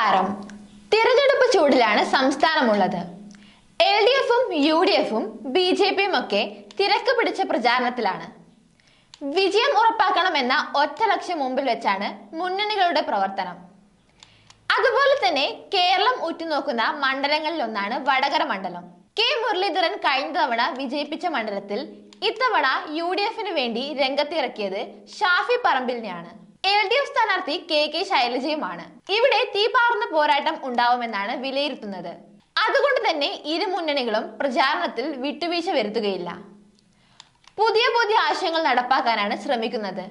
നമസ്കാരം. തിരഞ്ഞെടുപ്പ് ചൂടിലാണ് സംസ്ഥാനമുള്ളത്. LDFും UDFും BJPയും ഒക്കെ തിരക്ക് പിടിച്ച പ്രചാരണത്തിലാണ്. വിജയം ഉറപ്പാക്കണമെന്ന ഒറ്റ ലക്ഷ്യം മുമ്പിൽ വെച്ചാണ് മുന്നണികളുടെ പ്രവർത്തനം. അതുപോലെ തന്നെ കേരളം ഉറ്റുനോക്കുന്ന മണ്ഡലങ്ങളിലൊന്നാണ് വടകര മണ്ഡലം. കെ മുരളീധരൻ കഴിഞ്ഞ തവണ വിജയിപ്പിച്ച മണ്ഡലത്തിൽ ഇത്തവണ UDFിന് വേണ്ടി രംഗത്തിറക്കിയത് ഷാഫി പറമ്പിലിനെയാണ്. LDF സ്ഥാനാർത്ഥി KK ശൈലജയുമാണ്. ഇവിടെ തീപാറുന്ന പോരാട്ടം ഉണ്ടാവുമെന്നാണ് വിലയിരുത്തുന്നത്. അതുകൊണ്ട് തന്നെ ഇരു മുന്നണികളും പ്രചാരണത്തിൽ വിട്ടുവീഴ്ച വരുത്തുകയില്ല. പുതിയ പുതിയ ആശയങ്ങൾ നടപ്പാക്കാനാണ് ശ്രമിക്കുന്നത്.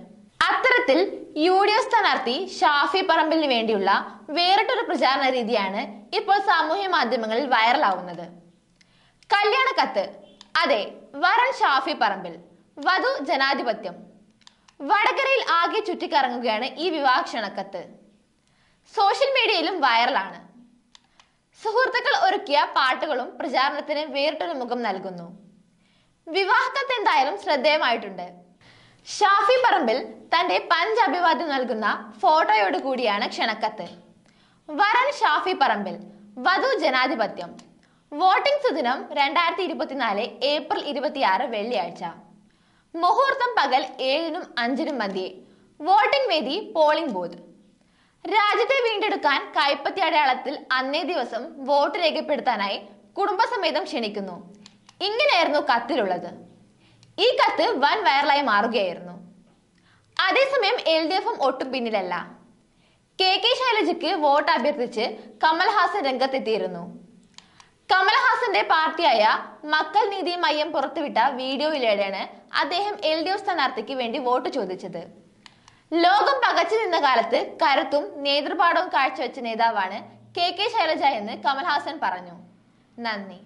അത്തരത്തിൽ UDF സ്ഥാനാർത്ഥി ഷാഫി പറമ്പിലിന് വേണ്ടിയുള്ള വേറിട്ടൊരു പ്രചാരണ രീതിയാണ് ഇപ്പോൾ സാമൂഹ്യ മാധ്യമങ്ങളിൽ വൈറലാവുന്നത്. കല്യാണ കത്ത്. അതെ, വരൻ ഷാഫി പറമ്പിൽ, വധു ജനാധിപത്യം. വടകരയിൽ ആകെ ചുറ്റിക്കറങ്ങുകയാണ് ഈ വിവാഹ ക്ഷണക്കത്ത്. സോഷ്യൽ മീഡിയയിലും വൈറലാണ്. സുഹൃത്തുക്കൾ ഒരുക്കിയ പാട്ടുകളും പ്രചാരണത്തിന് വേറിട്ടൊരു മുഖം നൽകുന്നു. വിവാഹക്കത്ത് എന്തായാലും ശ്രദ്ധേയമായിട്ടുണ്ട്. ഷാഫി പറമ്പിൽ തന്റെ പഞ്ച് അഭിവാദ്യം നൽകുന്ന ഫോട്ടോയോട് കൂടിയാണ് ക്ഷണക്കത്ത്. വരൻ ഷാഫി പറമ്പിൽ, വധു ജനാധിപത്യം. വോട്ടിംഗ് സുദിനം 2024 ഏപ്രിൽ 26 വെള്ളിയാഴ്ച. മുഹൂർത്തം പകൽ 7-നും 5-നും മധ്യേ. വോട്ടിംഗ് വേദി പോളിംഗ് ബൂത്ത്. രാജ്യത്തെ വീണ്ടെടുക്കാൻ കൈപ്പത്തി അടയാളത്തിൽ അന്നേ ദിവസം വോട്ട് രേഖപ്പെടുത്താനായി കുടുംബസമേതം ക്ഷണിക്കുന്നു. ഇങ്ങനെയായിരുന്നു കത്തിലുള്ളത്. ഈ കത്ത് വൻ വൈറലായി മാറുകയായിരുന്നു. അതേസമയം LDFും ഒട്ടും പിന്നിലല്ല. KK ശൈലജയ്ക്ക് വോട്ട് അഭ്യർത്ഥിച്ച് കമൽഹാസൻ രംഗത്തെത്തിയിരുന്നു. കമൽഹാസന്റെ പാർട്ടിയായ മക്കൾ നീതി മയ്യം പുറത്തുവിട്ട വീഡിയോയിലൂടെയാണ് അദ്ദേഹം LDF സ്ഥാനാർത്ഥിക്ക് വേണ്ടി വോട്ട് ചോദിച്ചത്. ലോകം പകച്ചു നിന്ന കാലത്ത് കരുത്തും നേതൃപാടവും കാഴ്ചവെച്ച നേതാവാണ് KK ശൈലജ എന്ന് കമൽഹാസൻ പറഞ്ഞു. നന്ദി.